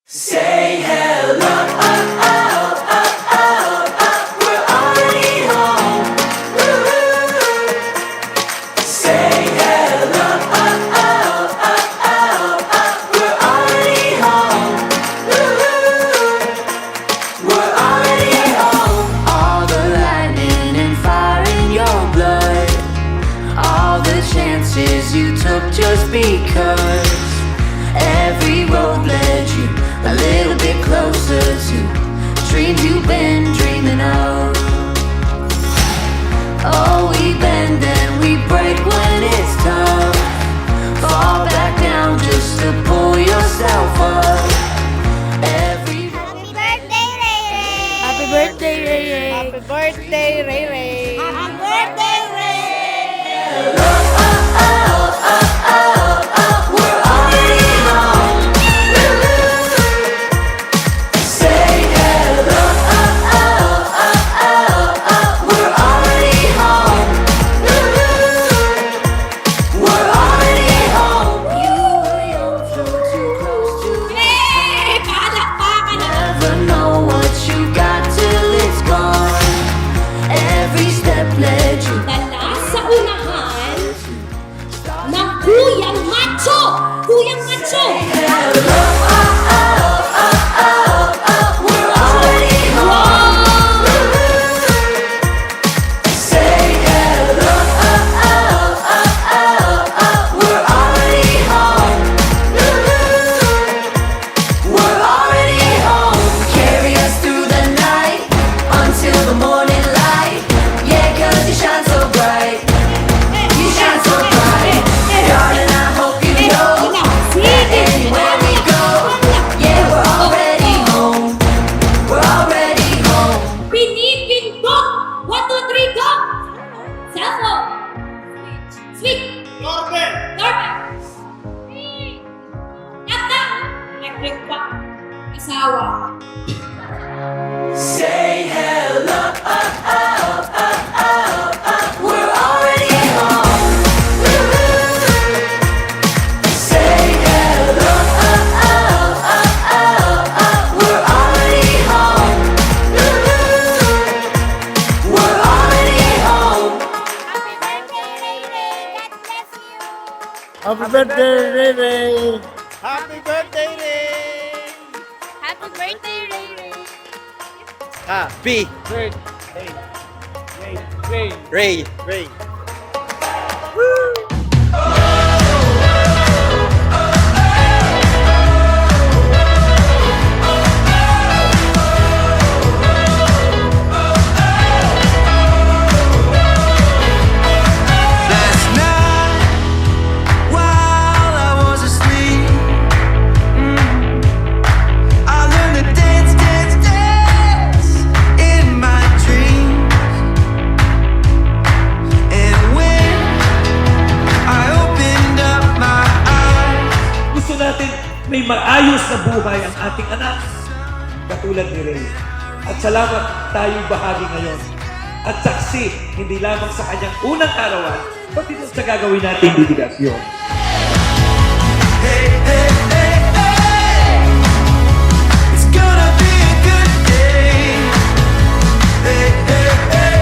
Say hello, we're already home. Say hello, we're already home. We're already home. All the lightning and fire in your blood, all the chances you took just because. Every road led you a little bit closer to dreams you've been dreaming of. Oh, we bend and we break when it's tough. Fall back down just to pull yourself up. Every Happy birthday, Ray Ray! Happy birthday, Ray Ray! Happy birthday, Ray Ray! Happy birthday, Ray! we're already home. Say hello, we're already home. We're already home. You were young, flew too close to Yay! Palakpakan na! never know what you got till it's gone. Every step led you Dala sa unahan ng Kuyang Macho! Kuyang Macho! we're already home. Say hello, we're already home. We're already home. Carry us through the night until the morning light. Yeah, 'cause you shine so bright. You shine so bright. Darling, I hope you know anywhere we go. Yeah, we're already home. We're already home. Pinipindot! 1, 2, 3, go! Cellphone! Switch! Doorbell! Doorbell! Laptop! Electric pan! Asawa! Say hello, we're already home. Say hello, we're already home. We're already home. Happy birthday, Ray Ray! God bless you! Happy birthday, Ray Ray! Happy birthday, Ray! Happy birthday, Ray Ray! Happy Birthday! Ray! Ray! Last night, while I was asleep, I learned to dance, dance, dance in my dreams. And when I opened up my eyes, Gusto natin may maayos na buhay ang ating anak, katulad ni Ray. At salamat tayong bahagi ngayon. At saksi, hindi lamang sa kanyang unang arawan, pati dun sa gagawin nating bibigasyon. hey, hey, hey, hey, it's gonna be a good day. Hey, hey, hey,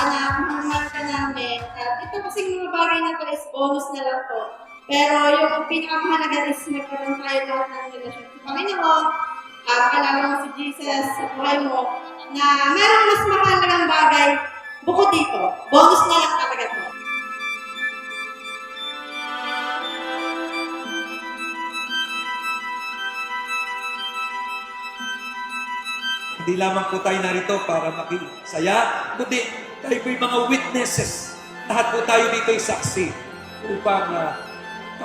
Anak, mahal ka namin. At ito kasing mga bagay na to is bonus na lang to. Pero yung pinakamahalaga is nagkaroon tayo lahat ng relasyon sa Panginoon. Alala mo si Jesus sa buhay mo na merong mas mahalagang bagay bukod dito. Bonus na lang talaga to. Hindi lamang po tayo narito para makisaya, kundi tayo po'y mga witnesses. Lahat po tayo dito ay saksi upang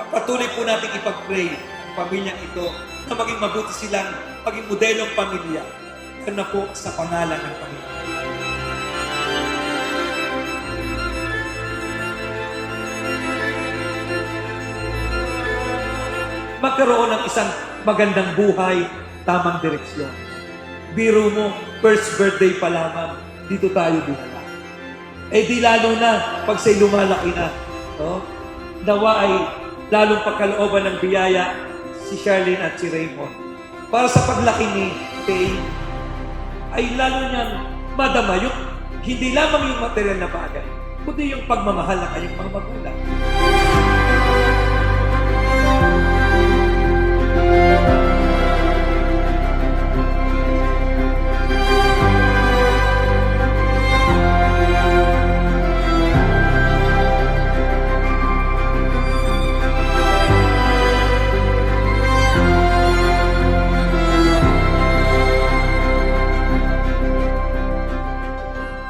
patuloy po natin ipag-pray ang pamilyang ito na maging mabuti silang maging modelong pamilya. Yan na po sa pangalan ng Panginoon. magkaroon ng isang magandang buhay, tamang direksyon. Biro mo, first birthday pa lamang, dito tayo dinala. Eh di lalo na, pag sa'y lumalaki na, no? Nawa ay lalong pagkalooban ng biyaya si Charlene at si Raymond. Para sa paglaki ni Faye, ay lalo niyang madama yung hindi lamang yung material na bagay, kundi yung pagmamahal ng kanyang mga magulang.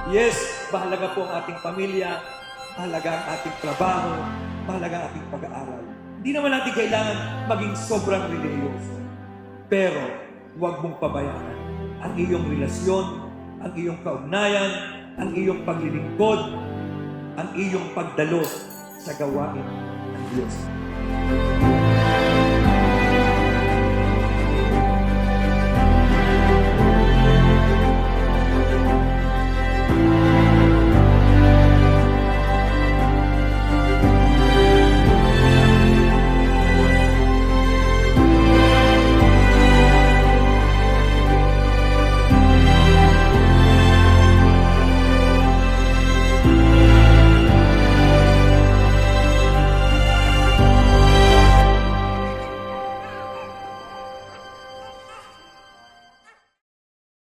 Yes, mahalaga po ang ating pamilya, mahalaga ang ating trabaho, mahalaga ang ating pag-aaral. Hindi naman natin kailangan maging sobrang religiyoso. Pero, huwag mong pabayaan ang iyong relasyon, ang iyong kaugnayan, ang iyong paglilingkod, ang iyong pagdalo sa gawain ng Diyos.